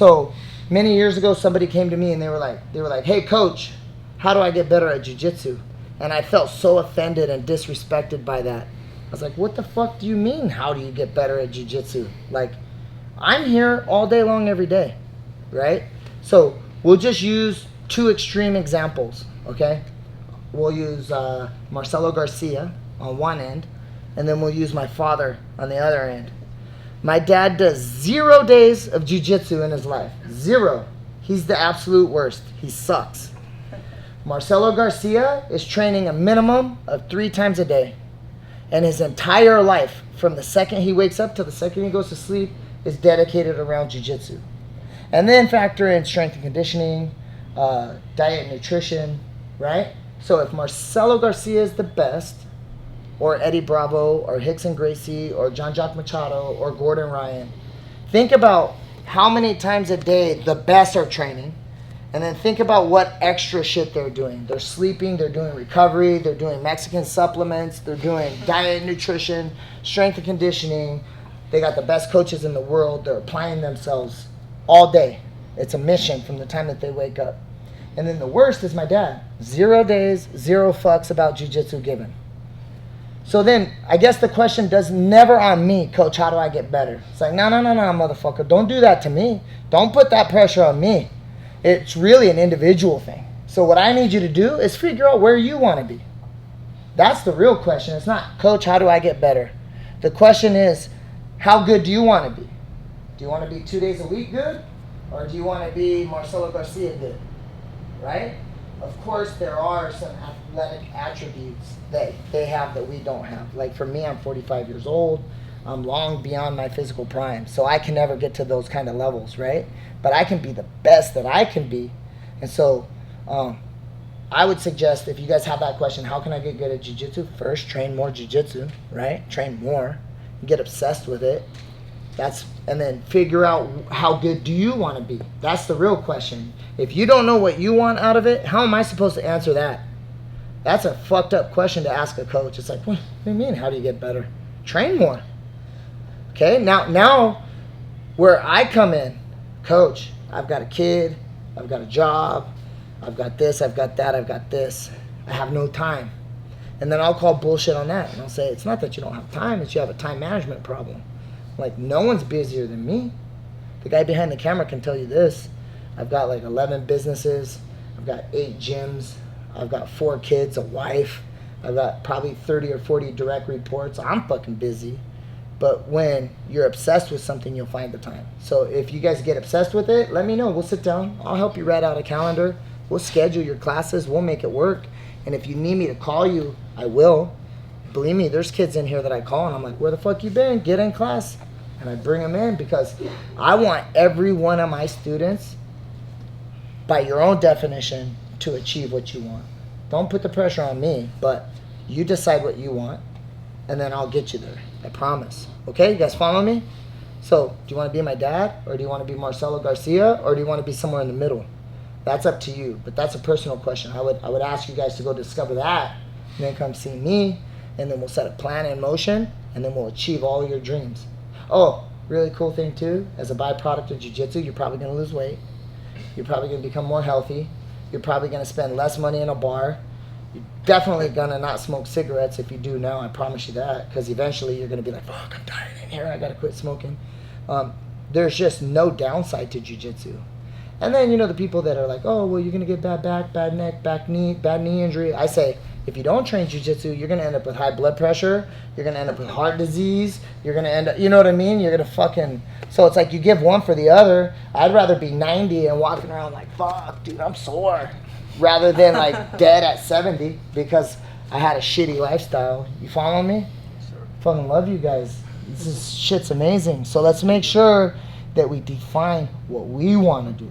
So many years ago, somebody came to me and they were like, hey coach, how do I get better at jiu-jitsu? And I felt so offended and disrespected by that. I was like, what the fuck do you mean, how do you get better at jiu-jitsu? Like, I'm here all day long every day, right? So we'll just use two extreme examples, okay? We'll use Marcelo Garcia on one end, and then we'll use my father on the other end. My dad does 0 days of jiu-jitsu in his life. 0. He's the absolute worst. He sucks. Marcelo Garcia is training a minimum of 3 times a day. And his entire life, from the second he wakes up to the second he goes to sleep, is dedicated around jiu-jitsu. And then factor in strength and conditioning, diet and nutrition, right? So if Marcelo Garcia is the best, or Eddie Bravo, or Rickson Gracie, or Jean-Jacques Machado, or Gordon Ryan, think about how many times a day the best are training, and then think about what extra shit they're doing. They're sleeping, they're doing recovery, they're doing Mexican supplements, they're doing diet and nutrition, strength and conditioning. They got the best coaches in the world. They're applying themselves all day. It's a mission from the time that they wake up. And then the worst is my dad. 0 days, 0 fucks about jiu-jitsu given. So then, I guess the question does never on me, coach, how do I get better? It's like, no, motherfucker. Don't do that to me. Don't put that pressure on me. It's really an individual thing. So what I need you to do is figure out where you want to be. That's the real question. It's not, coach, how do I get better? The question is, how good do you want to be? Do you want to be 2 days a week good? Or do you want to be Marcelo Garcia good? Right? Of course, there are some athletic attributes that they have that we don't have. Like for me, I'm 45 years old. I'm long beyond my physical prime. So I can never get to those kind of levels, right? But I can be the best that I can be. And so I would suggest, if you guys have that question, how can I get good at jiu-jitsu? First, train more jiu-jitsu, right? Train more. Get obsessed with it. And then figure out how good do you want to be. That's the real question. If you don't know what you want out of it, how am I supposed to answer that? That's a fucked up question to ask a coach. It's like, what do you mean? How do you get better? Train more. Okay, now where I come in, coach, I've got a kid, I've got a job, I've got this, I've got that, I've got this. I have no time. And then I'll call bullshit on that. And I'll say, it's not that you don't have time, it's you have a time management problem. Like, no one's busier than me. The guy behind the camera can tell you this. I've got like 11 businesses. I've got 8 gyms. I've got 4 kids, a wife. I've got probably 30 or 40 direct reports. I'm fucking busy. But when you're obsessed with something, you'll find the time. So if you guys get obsessed with it, let me know. We'll sit down. I'll help you write out a calendar. We'll schedule your classes. We'll make it work. And if you need me to call you, I will. Believe me, there's kids in here that I call and I'm like, where the fuck you been? Get in class. And I bring them in because I want every one of my students, by your own definition, to achieve what you want. Don't put the pressure on me, but you decide what you want and then I'll get you there. I promise. Okay, you guys follow me? So, do you want to be my dad, or do you want to be Marcelo Garcia, or do you want to be somewhere in the middle? That's up to you, but that's a personal question. I would ask you guys to go discover that, and then come see me, and then we'll set a plan in motion, and then we'll achieve all your dreams. Oh, really cool thing too, as a byproduct of jiu-jitsu, you're probably going to lose weight. You're probably going to become more healthy. You're probably going to spend less money in a bar. You're definitely going to not smoke cigarettes if you do now, I promise you that, because eventually you're going to be like, fuck, I'm dying in here, I got to quit smoking. There's just no downside to jiu-jitsu. And then, you know, the people that are like, oh, well, you're going to get bad back, bad neck, bad knee injury. I say, if you don't train jiu-jitsu, you're going to end up with high blood pressure. You're going to end up with heart disease. You're going to end up, you know what I mean? You're going to fucking, so it's like you give one for the other. I'd rather be 90 and walking around like, fuck, dude, I'm sore, rather than like dead at 70 because I had a shitty lifestyle. You follow me? Sure. Fucking love you guys. This shit's amazing. So let's make sure that we define what we want to do.